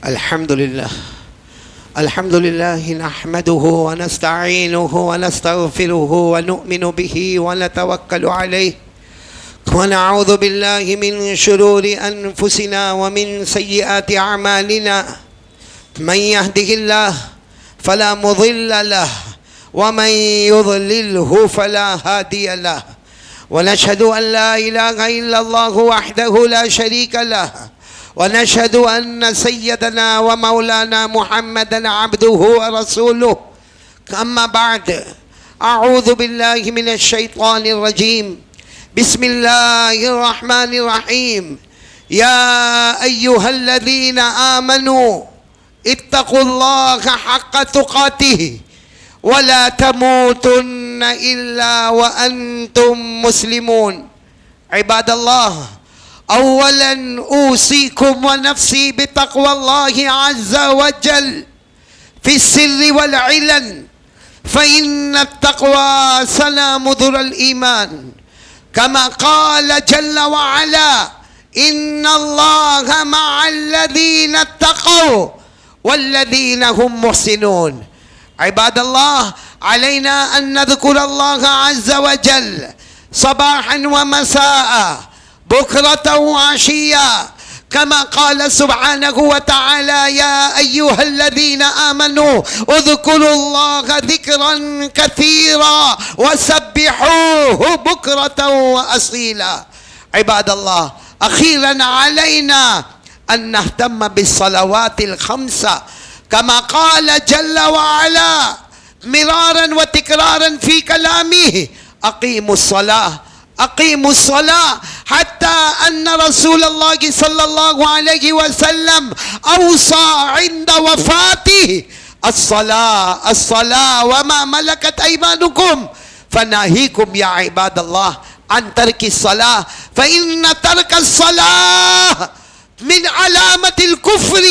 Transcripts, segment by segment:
الحمد لله نحمده ونستعينه ونستغفره ونؤمن به ونتوكل عليه ونعوذ بالله من شرور أنفسنا ومن سيئات أعمالنا. من يهده الله فلا مضل له ومن يضلله فلا هادي له، ونشهد أن لا إله إلا الله وحده لا شريك له، ونشهد أن سيدنا ومولانا محمدا عبده ورسوله. أما بعد، أعوذ بالله من الشيطان الرجيم. بسم الله الرحمن الرحيم. يا أيها الذين آمنوا اتقوا الله حق تقاته ولا تموتن إلا وأنتم مسلمون. عباد الله، أولا أوصيكم ونفسي بتقوى الله عز وجل في السر والعلن، فإن التقوى سلام ذرى الإيمان، كما قال جل وعلا: إن الله مع الذين اتقوا والذين هم محسنون. عباد الله، علينا أن نذكر الله عز وجل صباحا ومساء، بكرة وعشيا، كما قال سبحانه وتعالى: يا أيها الذين آمنوا اذكروا الله ذكرا كثيرا وسبحوه بكرة وأصيلا. عباد الله، أخيرا علينا أن نهتم بالصلوات الخمسة، كما قال جل وعلا مرارا وتكرارا في كلامه: أقيموا الصلاة أقيموا الصلاة، حتى أن رسول الله صلى الله عليه وسلم أوصى عند وفاته: الصلاة الصلاة وما ملكت أيمانكم. فناهيكم يا عباد الله عن ترك الصلاة، فإن ترك الصلاة من علامة الكفر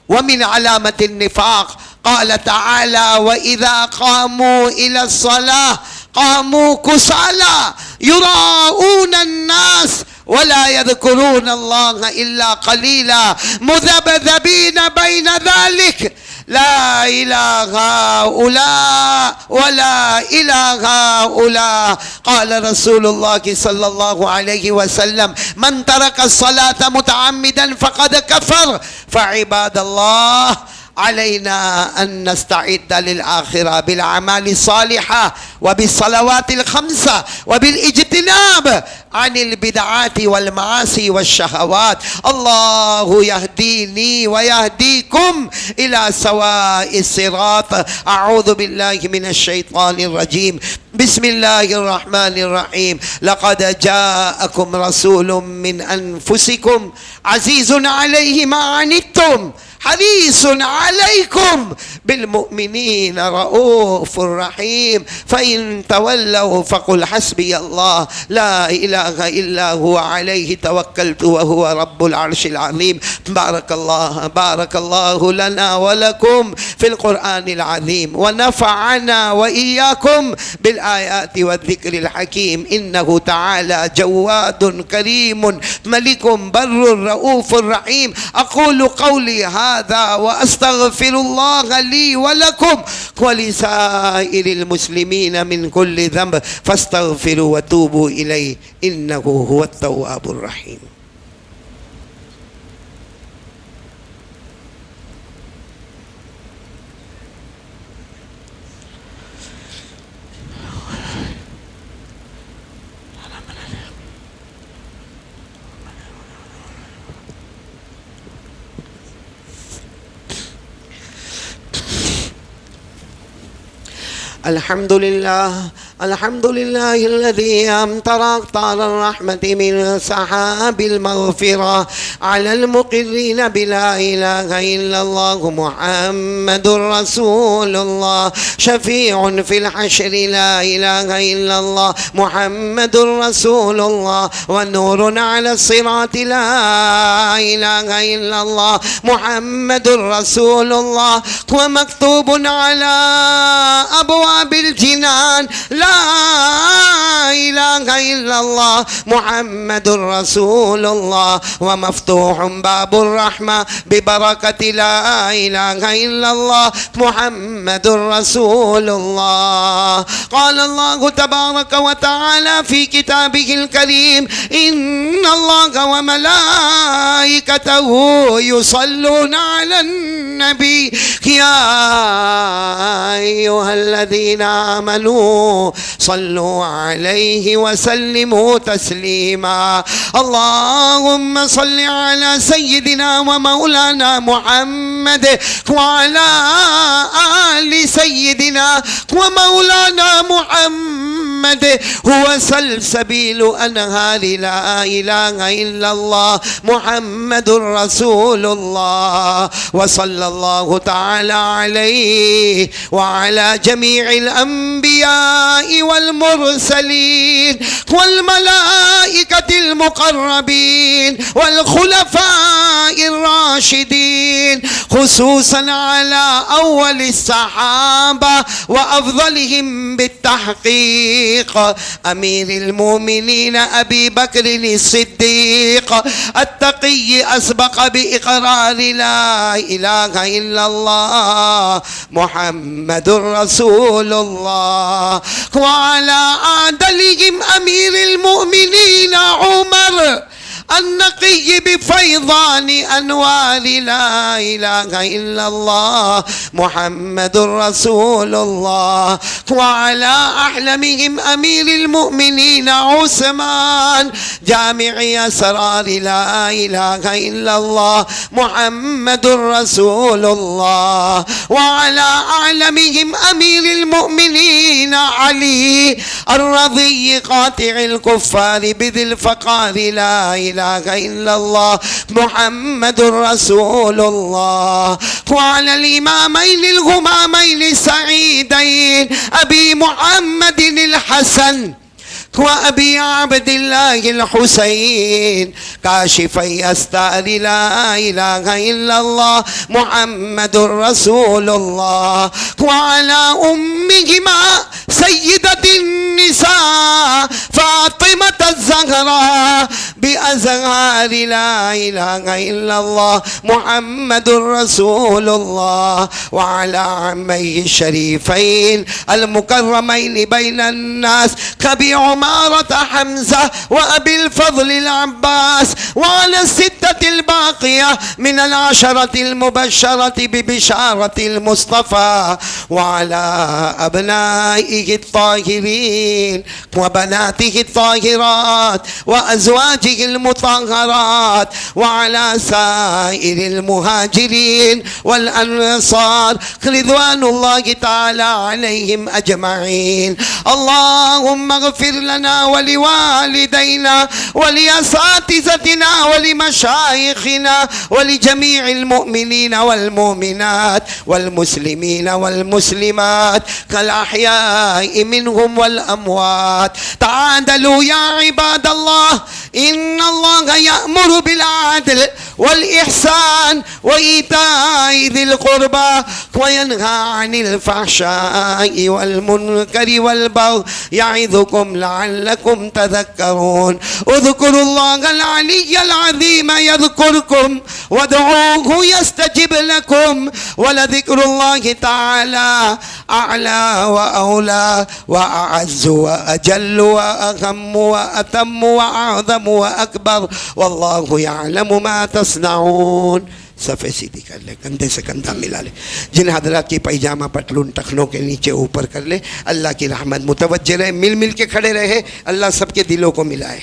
ومن علامة النفاق. قال تعالى: وإذا قاموا إلى الصلاة قاموا كسالى يراءون الناس ولا يذكرون الله إلا قليلا مذبذبين بين ذلك لا إله هؤلاء ولا إله هؤلاء. قال رسول الله صلى الله عليه وسلم: من ترك الصلاة متعمدا فقد كفر. فعباد الله، علينا أن نستعد للآخرة بالأعمال الصالحة وبالصلوات الخمسة وبالاجتناب عن البدعات والمعاصي والشهوات. الله يهديني ويهديكم إلى سواء الصراط. أعوذ بالله من الشيطان الرجيم. بسم الله الرحمن الرحيم. لقد جاءكم رسول من أنفسكم عزيز عليه ما عنتم حريص عليكم بالمؤمنين رؤوف رحيم. فإن تولوا فقل حسبي الله لا إله إلا هو عليه توكلت وهو رب العرش العظيم. بارك الله لنا ولكم في القرآن العظيم، ونفعنا وإياكم بالآيات والذكر الحكيم. إنه تعالى جواد كريم ملك بر رؤوف رحيم. أقول قولي هذا وأستغفر الله لي ولكم ولسائر المسلمين من كل ذنب، فاستغفروا وتوبوا إليه إنه هو التواب الرحيم. الحمد لله الذي أمطر أقطار الرحمة من سحاب المغفرة على المقرين بلا إله إلا الله محمد رسول الله شفيع في الحشر لا إله إلا الله محمد رسول الله والنور على الصراط لا إله إلا الله محمد رسول الله ومكتوب على أبواب الجنان لا لا إله إلا الله محمد رسول الله ومفتوح باب الرحمة ببركة لا إله إلا الله محمد رسول الله. قال الله تبارك وتعالى في كتابه الكريم إن الله وملائكته يصلون على النبي يا أيها الذين آمنوا صلوا عليه وسلموا تسليما. اللهم صل على سيدنا ومولانا محمد وعلى آل سيدنا ومولانا محمد هو سلسبيل أنهار لا إله إلا الله محمد رسول الله. وصلى الله تعالى عليه وعلى جميع الأنبياء والمرسلين والملائكة المقربين والخلفاء الراشدين خصوصا على أول الصحابة وأفضلهم بالتحقيق أمير المؤمنين أبي بكر الصديق التقي أسبق بإقرار لا إله إلا الله محمد رسول الله. وعلى عدلهم أمير المؤمنين عمر النقي بفيضان أنوار لا إله إلا الله محمد رسول الله. وعلى أحلمهم أمير المؤمنين عثمان جامع أسرار لا إله إلا الله محمد رسول الله. وعلى أعلمهم أمير المؤمنين علي الرضي قاطع الكفار بذي الفقار لا إله إلا الله محمد رسول الله. وعلى الإمامين الغمامين السعيدين أبي محمد الحسن وأبي عبد الله الحسين كاشفي أستار لا إله إلا الله محمد رسول الله. وعلى أمهما سيدة النساء فاطمة الزهراء بأزهار لا إله إلا الله محمد رسول الله. وعلى عميه الشريفين المكرمين بين الناس كأبي عمارة حمزة وأبي الفضل العباس. وعلى الستة الباقية من العشرة المبشرة ببشارة المصطفى. وعلى أبنائه الطاهرين وبناته الطاهرات وأزواجه المطهرات. وعلى سائر المهاجرين والأنصار رضوان الله تعالى عليهم أجمعين. اللهم اغفر لنا ولوالدينا ولأساتذتنا ولمشايخنا ولجميع المؤمنين والمؤمنات والمسلمين والمسلمات كالأحياء منهم والأموات. تعادلوا يا عباد الله إن الله يأمر بالعدل والإحسان وإيتاء ذي القربى وينهى عن الفحشاء والمنكر والبغي يعظكم لعلكم تذكرون. اذكروا الله العلي العظيم يذكركم وادعوه يستجب لكم ولذكر الله تعالى أعلى وأولى وأعز وأجل وأهم وأتم وأعظم وأكبر والله يعلم ما تصنعون. सफ़े सीधी कर ले, कंधे से कंधा मिला ले. जिन हजरात की पैजामा पतलून टखनों के नीचे ऊपर कर ले. अल्लाह की रहमत मुतवज्जे रहे, मिल मिल के खड़े रहे. अल्लाह सबके दिलों को मिलाए.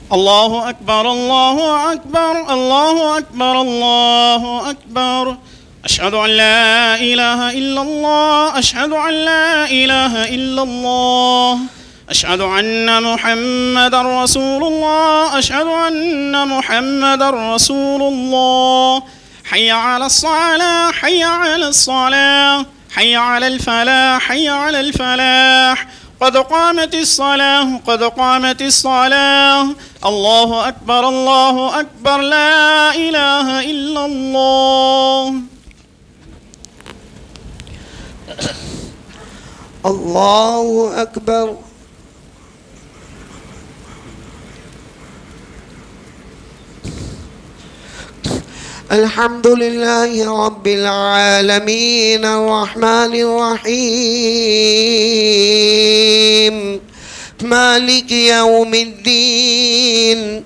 अल्लाहु अकबर अल्लाहु अकबर अल्लाहु अकबर अल्लाहु अकबर. अशहदु अन ला इलाहा इल्लल्लाह अशहदु अन ला इलाहा इल्लल्लाह أشهد أن محمد رسول الله أشهد أن محمد رسول الله. حي على الصلاة حي على الصلاة حي على الفلاح حي على الفلاح. قد قامت الصلاة قد قامت الصلاة. الله أكبر الله أكبر لا إله إلا الله. الله أكبر. الحمد لله رب العالمين الرحمن الرحيم مالك يوم الدين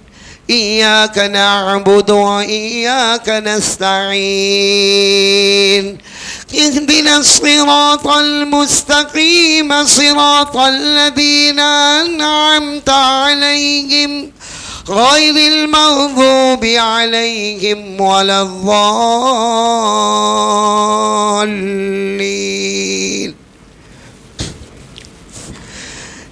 إياك نعبد وإياك نستعين اهدنا الصراط المستقيم صراط الذين أنعمت عليهم غير المغضوب عليهم ولا الضالين.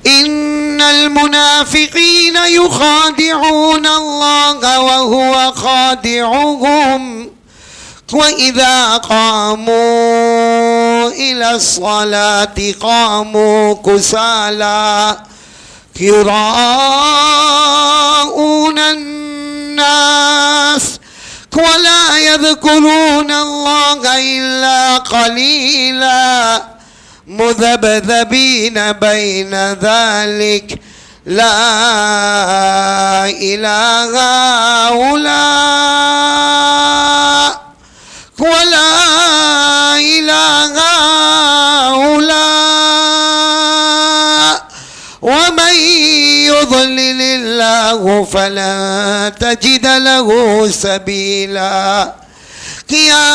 إن المنافقين يخادعون الله وهو خادعهم وإذا قاموا إلى الصلاة قاموا كسالى يراءون الناس ولا يذكرون الله إلا قليلا مذبذبين بين ذلك لا إله هؤلاء ولا إله هؤلاء ومن يضلل الله فلا تجد له سبيلا. يا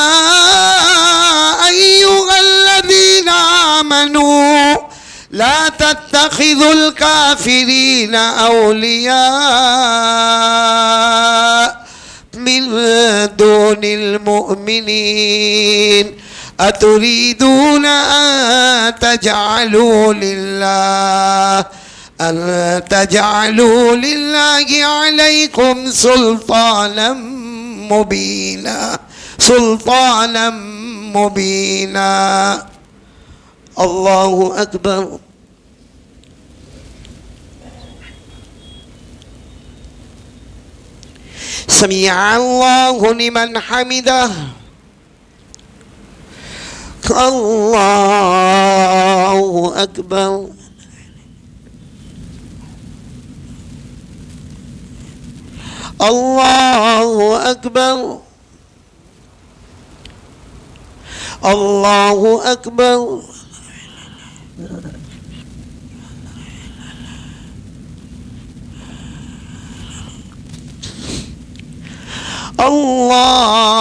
أيها الذين آمنوا لا تتخذوا الكافرين أولياء من دون المؤمنين أتريدون أن تجعلوا لله عليكم سلطانا مبينا. الله أكبر. سمع الله لمن حمده. الله أكبر. الله أكبر. الله أكبر. الله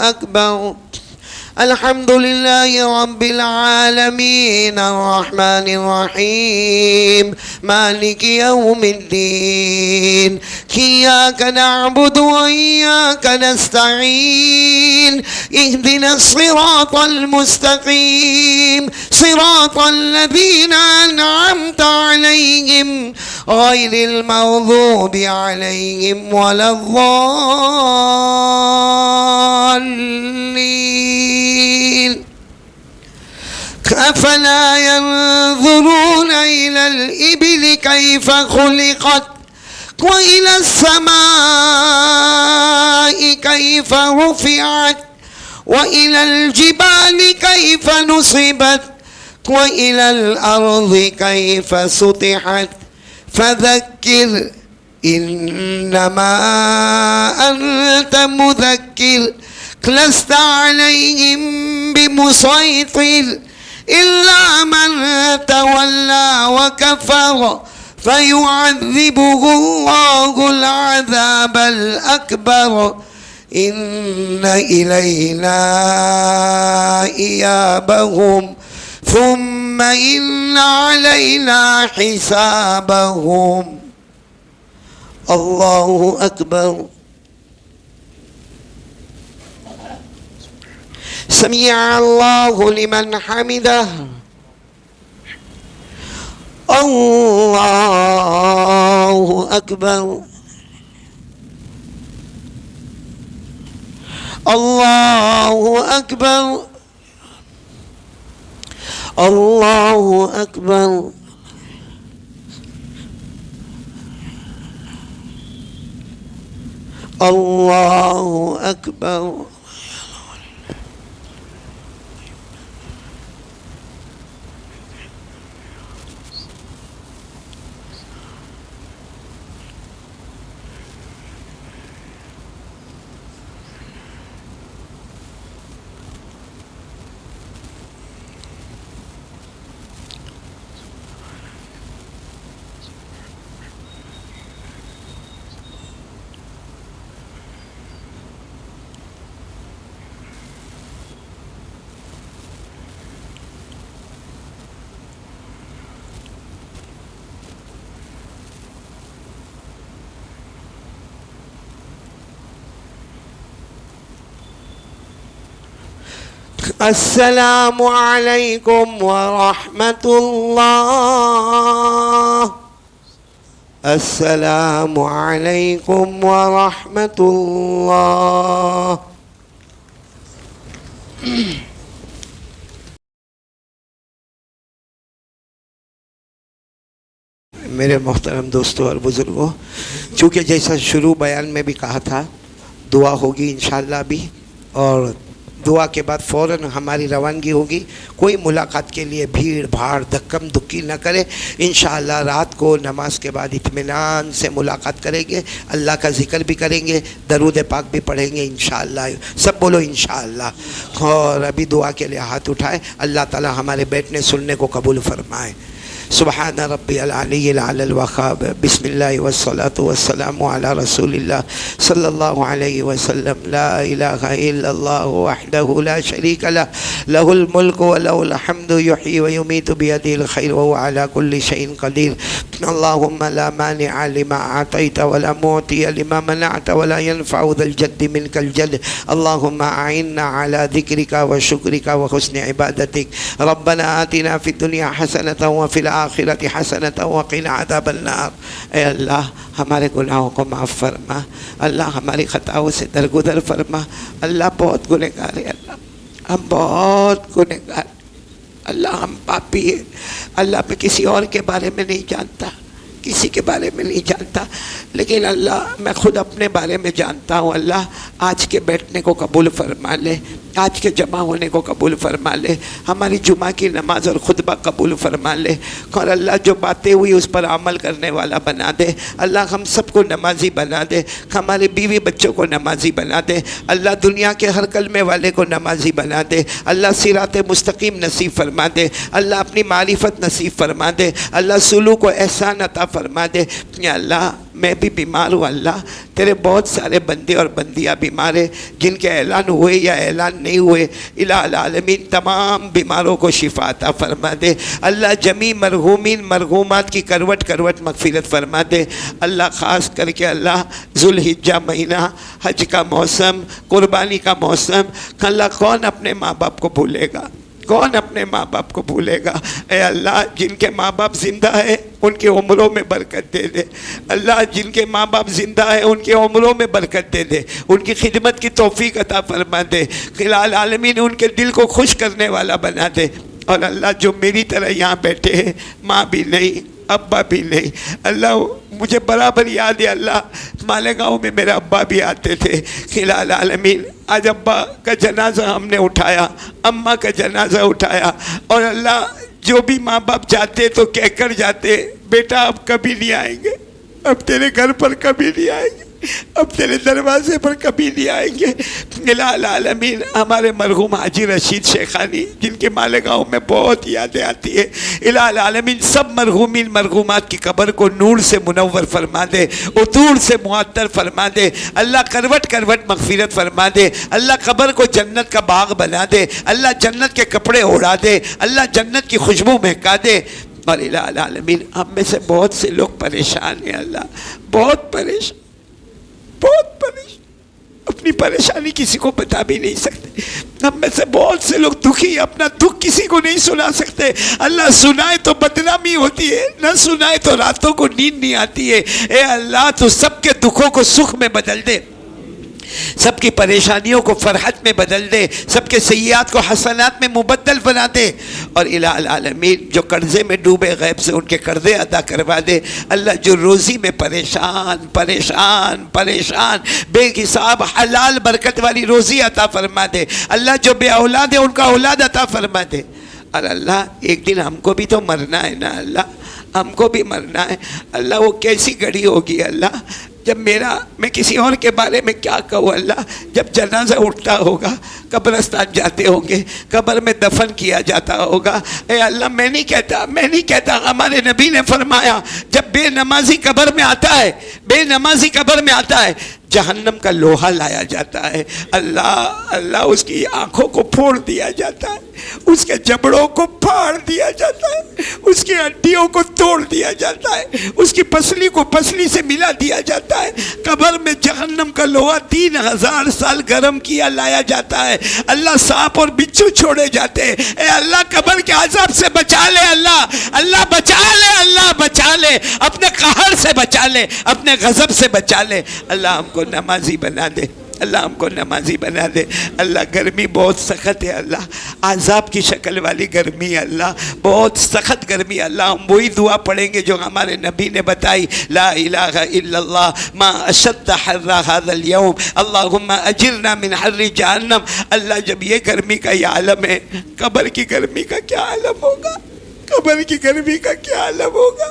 أكبر. الحمد لله رب العالمين الرحمن الرحيم مالك يوم الدين إياك نعبد وإياك نستعين اهدنا الصراط المستقيم صراط الذين أنعمت عليهم غير المغضوب عليهم ولا الضالين. أفلا ينظرون إلى الإبل كيف خلقت وإلى السماء كيف رفعت وإلى الجبال كيف نصبت وإلى الأرض كيف سطحت فذكر إنما أنت مذكر لست عليهم بمسيطر إلا من تولى وكفر فيعذبه الله العذاب الأكبر إن إلينا إيابهم ثم إن علينا حسابهم. الله أكبر. سمع الله لمن حمده. الله أكبر. الله أكبر. الله أكبر. الله أكبر. السلام عليكم ورحمة الله. السلام عليكم ورحمة الله. میرے محترم دوستوں اور بزرگوں، چونکہ جیسا شروع بیان میں بھی کہا تھا، دعا ہوگی انشاءاللہ بھی، اور دعا کے بعد فوراً ہماری روانگی ہوگی. کوئی ملاقات کے لیے بھیڑ بھاڑ دھکم دھکی نہ کرے. انشاءاللہ رات کو نماز کے بعد اطمینان سے ملاقات کریں گے، اللہ کا ذکر بھی کریں گے، درود پاک بھی پڑھیں گے انشاءاللہ. سب بولو انشاءاللہ. اور ابھی دعا کے لیے ہاتھ اٹھائے. اللہ تعالی ہمارے بیٹھنے سننے کو قبول فرمائے. سبحان ربی العلی الاعلی الوہاب. بسم اللہ والصلاة والسلام علی رسول اللہ صلی اللہ علیہ وسلم. لا الہ الا اللہ وحدہ لا شریک لہ، لہ الملک ولہ الحمد، یحیی ویمیت بیدہ الخیر وہو علی کل شیء قدیر. اللہم لا مانع لما اعطیت ولا معطی لما منعت ولا ينفع ذا الجد منک الجد. اللہم اعنا علی ذکرک وشکرک وحسن عبادتک. ربنا آتنا فی الدنیا حسنۃ وفی الآخرۃ حسنۃ وقنا عذاب النار. اے اللہ ہمارے گناہوں کو معاف فرما. اللہ ہماری خطاؤں سے درگزر فرما. اللہ بہت گنہگار ہے. اللہ ہم بہت گنہگار. اللہ ہم پاپی ہیں. اللہ میں کسی اور کے بارے میں نہیں جانتا، کسی کے بارے میں نہیں جانتا، لیکن اللہ میں خود اپنے بارے میں جانتا ہوں. اللہ آج کے بیٹھنے کو قبول فرما لے، آج کے جمع ہونے کو قبول فرما لے، ہماری جمعہ کی نماز اور خطبہ قبول فرما لے. اور اللہ جو باتیں ہوئی اس پر عمل کرنے والا بنا دے. اللہ ہم سب کو نمازی بنا دے، ہمارے بیوی بچوں کو نمازی بنا دے. اللہ دنیا کے ہر کلمے والے کو نمازی بنا دے. اللہ صراط مستقیم نصیب فرما دے. اللہ اپنی معرفت نصیب فرما دے. اللہ سلوک و احسان عطا فرما دے. یا اللہ میں بھی بیمار ہوں. اللہ تیرے بہت سارے بندے اور بندیاں بیمار ہیں جن کے اعلان ہوئے یا اعلان نہیں ہوئے. الہ العالمین تمام بیماروں کو شفا عطا فرما دے. اللہ جمیع مرحومین مرحومات کی کروٹ کروٹ مغفرت فرما دے. اللہ خاص کر کے اللہ ذوالحجہ مہینہ، حج کا موسم، قربانی کا موسم، اللہ کون اپنے ماں باپ کو بھولے گا؟ کون اپنے ماں باپ کو بھولے گا؟ اے اللہ جن کے ماں باپ زندہ ہیں ان کی عمروں میں برکت دے دے. اللہ جن کے ماں باپ زندہ ہیں ان کی عمروں میں برکت دے دے، ان کی خدمت کی توفیق عطا فرما دے. الہ العالمین ان کے دل کو خوش کرنے والا بنا دے. اور اللہ جو میری طرح یہاں بیٹھے ہیں، ماں بھی نہیں ابا بھی نہیں، اللہ مجھے برابر یاد ہے اللہ مالیگاؤں میں میرے ابا بھی آتے تھے. الہ العالمین آج ابا کا جنازہ ہم نے اٹھایا، اماں کا جنازہ اٹھایا. اور اللہ جو بھی ماں باپ جاتے تو کہہ کر جاتے، بیٹا اب کبھی نہیں آئیں گے، اب تیرے گھر پر کبھی نہیں آئیں گے، اب تیرے دروازے پر کبھی نہیں آئیں گے. الہ العالمین ہمارے مرحوم حاجی رشید شیخانی جن کے مالیگاؤں میں بہت یادیں آتی ہے، الہ العالمین سب مرحومین مرحومات کی قبر کو نور سے منور فرما دے، عطور سے معطر فرما دے. اللہ کروٹ کروٹ مغفرت فرما دے. اللہ قبر کو جنت کا باغ بنا دے. اللہ جنت کے کپڑے اوڑھا دے. اللہ جنت کی خوشبو مہکا دے. اور الہ العالمین ہم میں سے بہت سے لوگ پریشان ہیں. اللہ بہت پریشان، بہت پریشان، اپنی پریشانی کسی کو بتا بھی نہیں سکتے. ہم میں سے بہت سے لوگ دکھی، اپنا دکھ کسی کو نہیں سنا سکتے. اللہ سنائے تو بدنامی ہوتی ہے، نہ سنائے تو راتوں کو نیند نہیں آتی ہے. اے اللہ تو سب کے دکھوں کو سکھ میں بدل دے، سب کی پریشانیوں کو فرحت میں بدل دے، سب کے سیئات کو حسنات میں مبدل بنا دے. اور الہ العالمین جو قرضے میں ڈوبے غیب سے ان کے قرضے ادا کروا دے. اللہ جو روزی میں پریشان پریشان پریشان بے حساب حلال برکت والی روزی عطا فرما دے. اللہ جو بے اولاد ہے ان کا اولاد عطا فرما دے. اور اللہ ایک دن ہم کو بھی تو مرنا ہے نا اللہ، ہم کو بھی مرنا ہے. اللہ وہ کیسی گھڑی ہوگی اللہ جب میں کسی اور کے بارے میں کیا کہوں اللہ، جب جنازہ اٹھتا ہوگا، قبرستان جاتے ہوں گے، قبر میں دفن کیا جاتا ہوگا. اے اللہ میں نہیں کہتا، ہمارے نبی نے فرمایا جب بے نمازی قبر میں آتا ہے، جہنم کا لوہا لایا جاتا ہے، اللہ اس کی آنکھوں کو پھوڑ دیا جاتا ہے، اس کے جبڑوں کو پھاڑ دیا جاتا ہے، اس کی ہڈیوں کو توڑ دیا جاتا ہے، اس کی پسلی کو پسلی سے ملا دیا جاتا ہے۔ قبر میں جہنم کا لوہا 3000 سال گرم کیا لایا جاتا ہے۔ اللہ سانپ اور بچھو چھوڑے جاتے ہیں۔ اے اللہ قبر کے عذاب سے بچا لے، اللہ بچا لے، اللہ بچا لے، اپنے قہر سے بچا لے، اپنے غضب سے بچا لے۔ اللہ ہم کو نمازی بنا دے، اللہ ہم کو نمازی بنا دے۔ اللہ گرمی بہت سخت ہے، اللہ عذاب کی شکل والی گرمی ہے، اللہ بہت سخت گرمی ہے۔ اللہ ہم وہی دعا پڑھیں گے جو ہمارے نبی نے بتائی، لا الہ الا اللہ ما اشد حر هذا اليوم اللہم اجرنا من حر جہنم۔ اللہ جب یہ گرمی کا یہ عالم ہے، قبر کی گرمی کا کیا عالم ہوگا؟ قبر کی گرمی کا کیا عالم ہوگا؟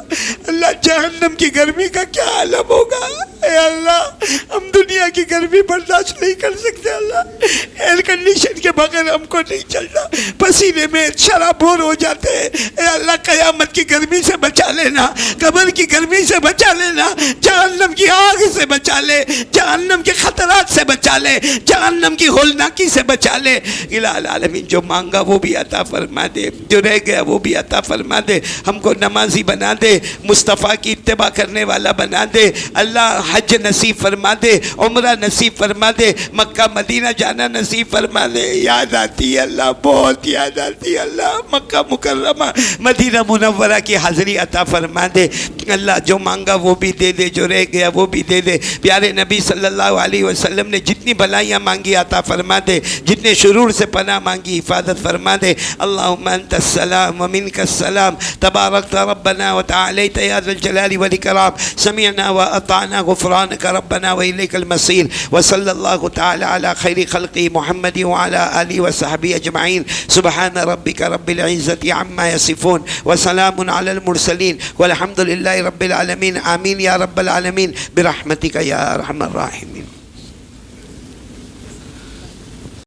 اللہ جہنم کی گرمی کا کیا عالم ہوگا؟ اے اللہ ہم دنیا کی گرمی برداشت نہیں کر سکتے، اللہ ایئر کنڈیشن کے بغیر ہم کو نہیں چلنا، پسینے میں شرابور ہو جاتے ہیں۔ اے اللہ قیامت کی گرمی سے بچا لینا، قبر کی گرمی سے بچا لینا، جہنم کی آگ سے بچا لے، جہنم کے خطرات سے بچا لے، جہنم کی ہولناکی سے بچا لے۔ الہ العالمین جو مانگا وہ بھی عطا فرما دے، جو رہ گیا وہ بھی عطا فرما دے، ہم کو نمازی بنا دے، مصطفیٰ کی اتباع کرنے والا بنا دے۔ اللہ حج نصیب فرما دے، عمرہ نصیب فرما دے، مکہ مدینہ جانا نصیب فرما دے۔ یاد آتی ہے اللہ، بہت یاد آتی ہے اللہ، مکہ مکرمہ مدینہ منورہ کی حاضری عطا فرما دے۔ اللہ جو مانگا وہ بھی دے دے، جو رہ گیا وہ بھی دے دے۔ پیارے نبی صلی اللہ علیہ وسلم نے جتنی بھلائیاں مانگی عطا فرما دے، جتنے شرور سے پناہ مانگی حفاظت فرما دے۔ اللہم انت السلام ومنک السلام تبارکت ربنا وتعالیت یا ذا الجلال والاکرام، سمعنا واطعنا غفرانک ربنا والیک المصیر۔ وصلی اللہ تعالی علی خیر خلقہ محمد وعلی آلہ وصحبہ اجمعین۔ سبحان ربک رب العزت عما یصفون وسلام علی المرسلین والحمد للہ رب العالمین۔ آمین یا رب العالمین برحمتک یا ارحم الراحمین۔